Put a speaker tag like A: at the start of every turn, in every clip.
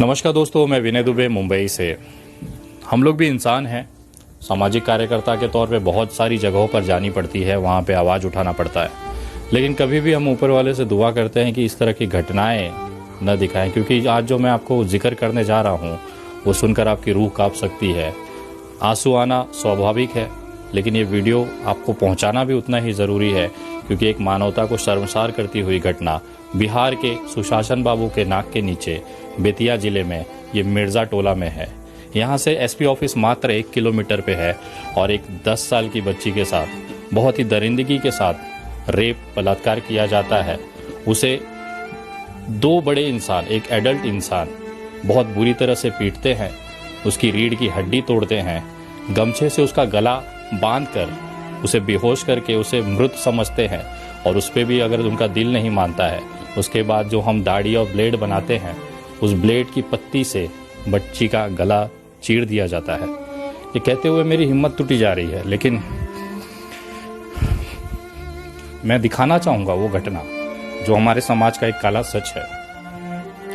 A: नमस्कार दोस्तों, मैं विनय दुबे मुंबई से। हम लोग भी इंसान हैं। सामाजिक कार्यकर्ता के तौर पे बहुत सारी जगहों पर जानी पड़ती है, वहाँ पे आवाज़ उठाना पड़ता है। लेकिन कभी भी हम ऊपर वाले से दुआ करते हैं कि इस तरह की घटनाएं न दिखाएं, क्योंकि आज जो मैं आपको जिक्र करने जा रहा हूँ वो सुनकर आपकी रूह कांप सकती है। आंसू आना स्वाभाविक है, लेकिन ये वीडियो आपको पहुँचाना भी उतना ही ज़रूरी है, क्योंकि एक मानवता को शर्मसार करती हुई घटना बिहार के सुशासन बाबू के नाक के नीचे बेतिया जिले में ये मिर्ज़ा टोला में है। यहाँ से एसपी ऑफिस मात्र 1 किलोमीटर पे है और एक 10 साल की बच्ची के साथ बहुत ही दरिंदगी के साथ रेप बलात्कार किया जाता है। उसे 2 बड़े इंसान, एक एडल्ट इंसान बहुत बुरी तरह से पीटते हैं, उसकी रीढ़ की हड्डी तोड़ते हैं, गमछे से उसका गला बांधकर उसे बेहोश करके उसे मृत समझते हैं। और उस पर भी अगर उनका दिल नहीं मानता है, उसके बाद जो हम दाढ़ी और ब्लेड बनाते हैं, उस ब्लेड की पत्ती से बच्ची का गला चीर दिया जाता है। ये कहते हुए मेरी हिम्मत टूटी जा रही है, लेकिन मैं दिखाना चाहूँगा वो घटना जो हमारे समाज का एक काला सच है।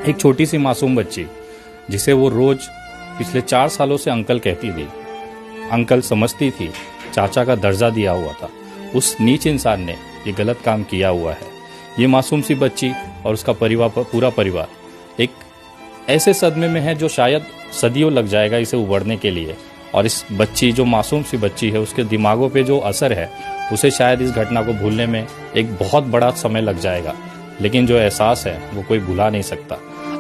A: एक छोटी सी मासूम बच्ची जिसे वो रोज पिछले 4 सालों से अंकल कहती थी, अंकल समझती थी, चाचा का दर्जा दिया हुआ था। उस नीच इंसान ने ये गलत काम किया हुआ है। ये मासूम सी बच्ची और उसका परिवार, पूरा परिवार एक ऐसे सदमे में है जो शायद सदियों लग जाएगा इसे उबरने के लिए। और इस बच्ची, जो मासूम सी बच्ची है, उसके दिमागों पे जो असर है, उसे शायद इस घटना को भूलने में एक बहुत बड़ा समय लग जाएगा। लेकिन जो एहसास है वो कोई भुला नहीं सकता।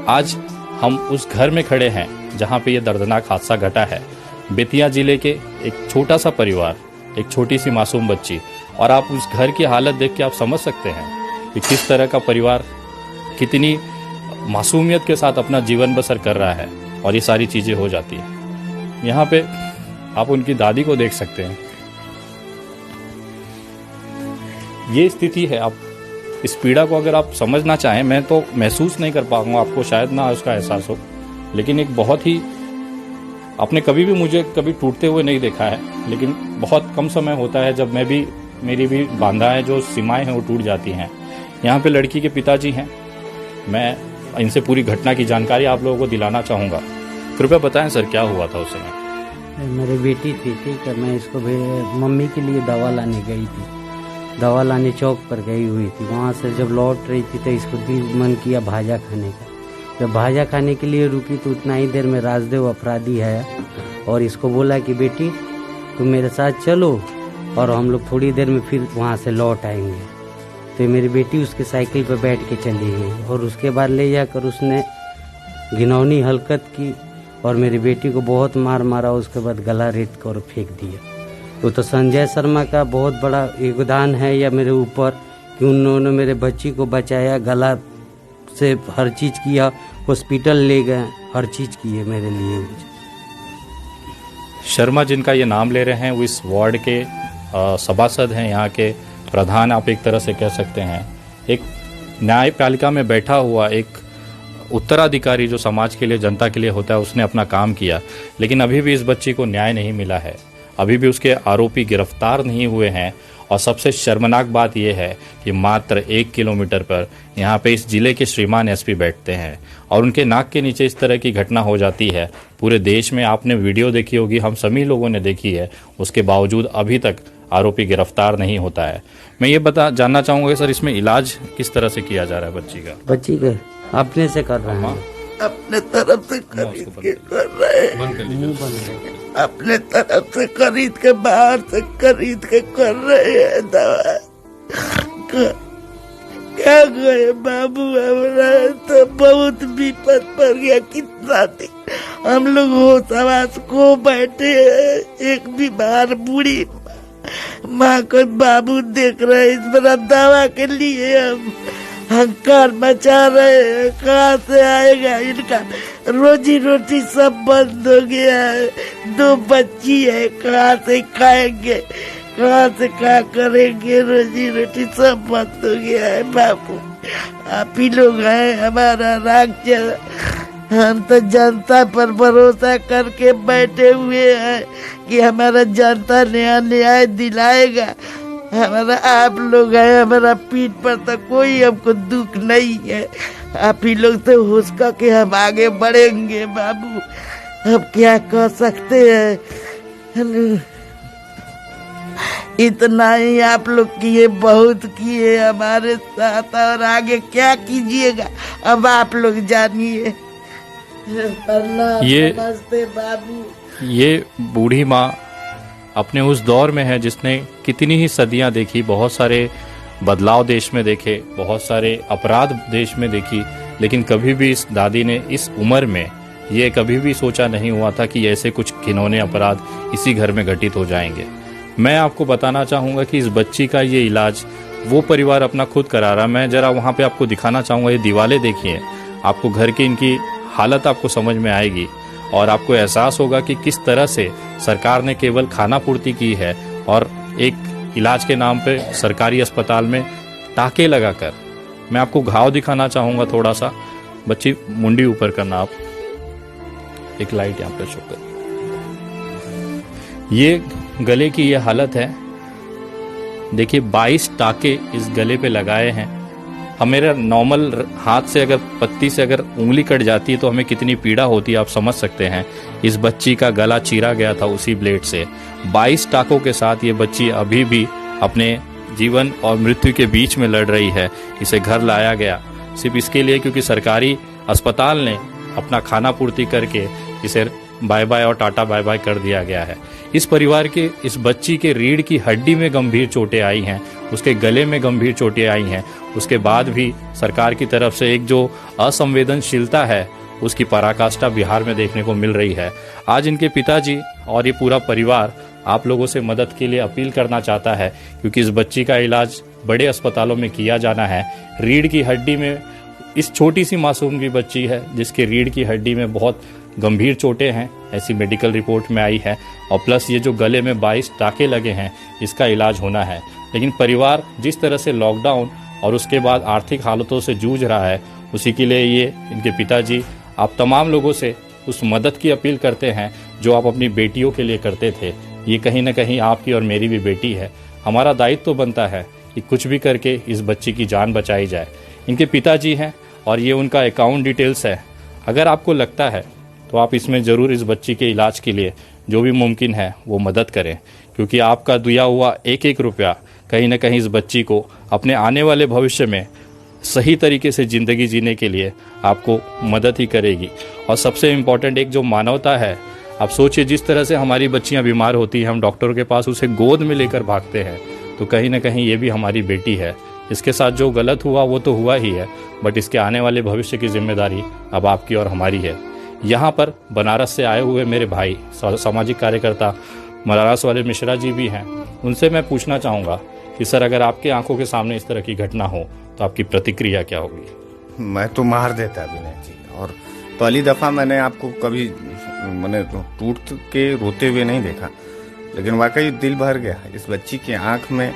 A: आज हम उस घर में खड़े हैं जहाँ पे ये दर्दनाक हादसा घटा है। बेतिया जिले के एक छोटा सा परिवार, एक छोटी सी मासूम बच्ची, और आप उस घर की हालत देख के आप समझ सकते हैं कि किस तरह का परिवार कितनी मासूमियत के साथ अपना जीवन बसर कर रहा है और ये सारी चीज़ें हो जाती हैं। यहाँ पे आप उनकी दादी को देख सकते हैं। ये स्थिति है। आप इस पीड़ा को अगर आप समझना चाहें, मैं तो महसूस नहीं कर पाऊंगा, आपको शायद ना उसका एहसास हो, लेकिन एक बहुत ही, आपने कभी भी मुझे कभी टूटते हुए नहीं देखा है, लेकिन बहुत कम समय होता है जब मेरी भी बांधाएं, जो सीमाएं हैं, वो टूट जाती हैं। यहाँ पे लड़की के पिताजी हैं। मैं इनसे पूरी घटना की जानकारी आप लोगों को दिलाना चाहूँगा। कृपया बताएं सर, क्या हुआ था उस समय?
B: मेरी बेटी थी, ठीक है। मैं इसको मम्मी के लिए दवा लाने गई थी। दवा लाने चौक पर गई हुई थी। वहाँ से जब लौट रही थी तो इसको दिल मन किया भाजा खाने का। जब भाजा खाने के लिए रुकी तो उतना ही देर में राजदेव अपराधी है और इसको बोला कि बेटी तुम मेरे साथ चलो और हम लोग थोड़ी देर में फिर वहाँ से लौट आएंगे। तो मेरी बेटी उसके साइकिल पर बैठ के चली गई और उसके बाद ले जाकर उसने घिनौनी हरकत की और मेरी बेटी को बहुत मारा। उसके बाद गला रेत कर फेंक दिया। तो संजय शर्मा का बहुत बड़ा योगदान है या मेरे ऊपर कि उन्होंने मेरे बच्ची को बचाया, गला से हर चीज़ किया, हॉस्पिटल ले गए, हर चीज़ की है मेरे लिए।
A: शर्मा जिनका ये नाम ले रहे हैं वो इस वार्ड के सभासद हैं, यहाँ के प्रधान आप एक तरह से कह सकते हैं। एक न्यायपालिका में बैठा हुआ एक उत्तराधिकारी जो समाज के लिए, जनता के लिए होता है, उसने अपना काम किया, लेकिन अभी भी इस बच्ची को न्याय नहीं मिला है। अभी भी उसके आरोपी गिरफ्तार नहीं हुए हैं। और सबसे शर्मनाक बात यह है कि मात्र 1 किलोमीटर पर यहाँ पे इस जिले के श्रीमान एसपी बैठते हैं और उनके नाक के नीचे इस तरह की घटना हो जाती है। पूरे देश में आपने वीडियो देखी होगी, हम सभी लोगों ने देखी है, उसके बावजूद अभी तक आरोपी गिरफ्तार नहीं होता है। मैं ये जानना चाहूँगा सर, इसमें इलाज किस तरह से किया जा रहा है बच्ची का?
B: अपने से कर रहे हैं,
C: अपने तरफ से खरीद के कर रहे हैं, अपने तरफ से खरीद के, बाहर से खरीद के कर रहे हैं दवा। क्या गए बाबू, हमारा तो बहुत विपद पड़ गया। कितना थी हम लोग होश आवास को बैठे हैं, एक बीमार बूढ़ी माँ को बाबू देख रहे, इस बड़ा दवा के लिए हम हंकार मचा रहे हैं। कहाँ से आएगा इनका रोजी रोटी? सब बंद हो गया है। 2 बच्ची है, कहाँ से खाएंगे, कहाँ से क्या करेंगे? रोजी रोटी सब बंद हो गया है। बाबू आप ही लोग हैं हमारा राज्य। हम तो जनता पर भरोसा करके बैठे हुए हैं कि हमारा जनता न्याय दिलाएगा। हमारा आप लोग है, हमारा पीठ पर तो कोई हमको दुख नहीं है। आप ही लोग तो हुस्का के हम आगे बढ़ेंगे बाबू, अब क्या कह सकते हैं। इतना ही आप लोग किए, बहुत किए हमारे साथ, और आगे क्या कीजिएगा अब आप लोग जानिए। नमस्ते बाबू।
A: ये बूढ़ी माँ अपने उस दौर में है जिसने कितनी ही सदियां देखी, बहुत सारे बदलाव देश में देखे, बहुत सारे अपराध देश में देखी, लेकिन कभी भी इस दादी ने इस उम्र में ये कभी भी सोचा नहीं हुआ था कि ऐसे कुछ घिनौने अपराध इसी घर में घटित हो जाएंगे। मैं आपको बताना चाहूँगा कि इस बच्ची का ये इलाज वो परिवार अपना खुद करा रहा। मैं जरा वहाँ पे आपको दिखाना चाहूँगा, ये दीवारें देखिए, आपको घर की इनकी हालत आपको समझ में आएगी और आपको एहसास होगा कि किस तरह से सरकार ने केवल खाना पूर्ति की है और एक इलाज के नाम पे सरकारी अस्पताल में टाके लगाकर। मैं आपको घाव दिखाना चाहूँगा थोड़ा सा। बच्ची मुंडी ऊपर करना, आप एक लाइट यहाँ पे शो कर। ये गले की ये हालत है, देखिए 22 टाके इस गले पे लगाए हैं। हमारे नॉर्मल हाथ से अगर पत्ती से अगर उंगली कट जाती है तो हमें कितनी पीड़ा होती है आप समझ सकते हैं। इस बच्ची का गला चीरा गया था उसी ब्लेड से। 22 टाकों के साथ ये बच्ची अभी भी अपने जीवन और मृत्यु के बीच में लड़ रही है। इसे घर लाया गया सिर्फ इसके लिए क्योंकि सरकारी अस्पताल ने अपना खाना पूर्ति करके इसे बाय बाय और टाटा बाय बाय कर दिया गया है। इस परिवार के इस बच्ची के रीढ़ की हड्डी में गंभीर चोटें आई हैं, उसके गले में गंभीर चोटें आई हैं। उसके बाद भी सरकार की तरफ से एक जो असंवेदनशीलता है उसकी पराकाष्ठा बिहार में देखने को मिल रही है। आज इनके पिताजी और ये पूरा परिवार आप लोगों से मदद के लिए अपील करना चाहता है क्योंकि इस बच्ची का इलाज बड़े अस्पतालों में किया जाना है। रीढ़ की हड्डी में इस छोटी सी मासूम की बच्ची है जिसके रीढ़ की हड्डी में बहुत गंभीर चोटें हैं, ऐसी मेडिकल रिपोर्ट में आई है, और प्लस ये जो गले में 22 टाके लगे हैं इसका इलाज होना है। लेकिन परिवार जिस तरह से लॉकडाउन और उसके बाद आर्थिक हालतों से जूझ रहा है उसी के लिए ये इनके पिताजी आप तमाम लोगों से उस मदद की अपील करते हैं जो आप अपनी बेटियों के लिए करते थे। ये कहीं ना कहीं आपकी और मेरी भी बेटी है। हमारा दायित्व तो बनता है कि कुछ भी करके इस बच्ची की जान बचाई जाए। इनके पिताजी हैं और ये उनका अकाउंट डिटेल्स है। अगर आपको लगता है तो आप इसमें ज़रूर इस बच्ची के इलाज के लिए जो भी मुमकिन है वो मदद करें क्योंकि आपका दिया हुआ एक एक रुपया कहीं ना कहीं इस बच्ची को अपने आने वाले भविष्य में सही तरीके से ज़िंदगी जीने के लिए आपको मदद ही करेगी। और सबसे इम्पॉर्टेंट एक जो मानवता है, आप सोचिए जिस तरह से हमारी बच्चियां बीमार होती हैं हम डॉक्टरों के पास उसे गोद में लेकर भागते हैं, तो कहीं ना कहीं ये भी हमारी बेटी है। इसके साथ जो गलत हुआ वो तो हुआ ही है, बट इसके आने वाले भविष्य की जिम्मेदारी अब आपकी और हमारी है। यहाँ पर बनारस से आए हुए मेरे भाई सामाजिक कार्यकर्ता बनारस वाले मिश्रा जी भी हैं। उनसे मैं पूछना चाहूँगा कि सर अगर आपके आंखों के सामने इस तरह की घटना हो तो आपकी प्रतिक्रिया क्या होगी?
D: मैं तो मार देता विनय जी। और पहली दफ़ा मैंने आपको कभी मैंने टूट के रोते हुए नहीं देखा, लेकिन वाकई दिल भर गया। इस बच्ची की आंख में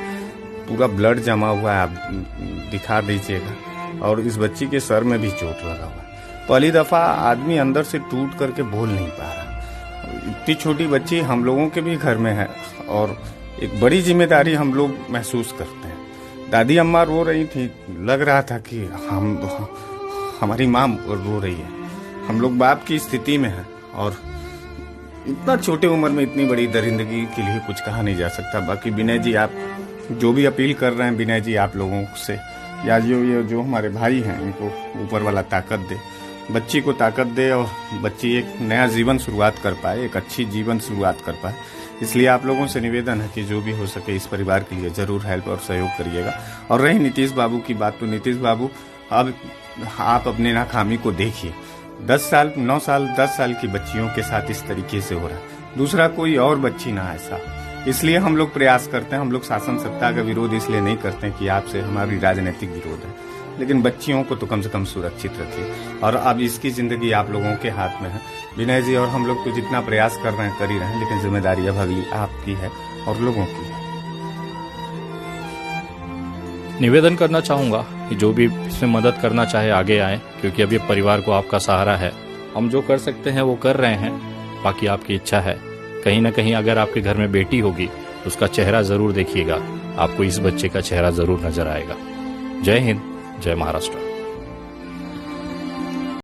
D: पूरा ब्लड जमा हुआ है, आप दिखा दीजिएगा। और इस बच्ची के सर में भी चोट लगा हुआ है। पहली दफ़ा आदमी अंदर से टूट करके बोल नहीं पा रहा। इतनी छोटी बच्ची हम लोगों के भी घर में है और एक बड़ी जिम्मेदारी हम लोग महसूस करते हैं। दादी अम्मा रो रही थी, लग रहा था कि हमारी माँ रो रही है। हम लोग बाप की स्थिति में हैं और इतना छोटे उम्र में इतनी बड़ी दरिंदगी के लिए कुछ कहा नहीं जा सकता। बाकी विनय जी आप जो भी अपील कर रहे हैं, विनय जी आप लोगों से या जो हमारे भाई हैं इनको ऊपर वाला ताकत दे, बच्ची को ताकत दे और बच्ची एक नया जीवन शुरुआत कर पाए, एक अच्छी जीवन शुरुआत कर पाए। इसलिए आप लोगों से निवेदन है कि जो भी हो सके इस परिवार के लिए ज़रूर हेल्प और सहयोग करिएगा। और रही नीतीश बाबू की बात, तो नीतीश बाबू अब आप अपने नाकामी को देखिए। 10 साल 9 साल 10 साल की बच्चियों के साथ इस तरीके से हो रहा है, दूसरा कोई और बच्ची ना ऐसा। इसलिए हम लोग प्रयास करते हैं। हम लोग शासन सत्ता का विरोध इसलिए नहीं करते हैं कि आपसे हमारी राजनीतिक विरोध है, लेकिन बच्चियों को तो कम से कम सुरक्षित रखिए। और अब इसकी जिंदगी आप लोगों के हाथ में है। विनय जी और हम लोग तो जितना प्रयास कर रहे हैं कर ही रहे हैं, लेकिन जिम्मेदारी अब अगली आपकी है और लोगों की है।
A: निवेदन करना चाहूँगा कि जो भी इसमें मदद करना चाहे आगे आए, क्योंकि अब ये परिवार को आपका सहारा है। हम जो कर सकते हैं वो कर रहे हैं, बाकी आपकी इच्छा है। कहीं ना कहीं अगर आपके घर में बेटी होगी तो उसका चेहरा ज़रूर देखिएगा, आपको इस बच्चे का चेहरा जरूर नजर आएगा। जय हिंद, जय महाराष्ट्र।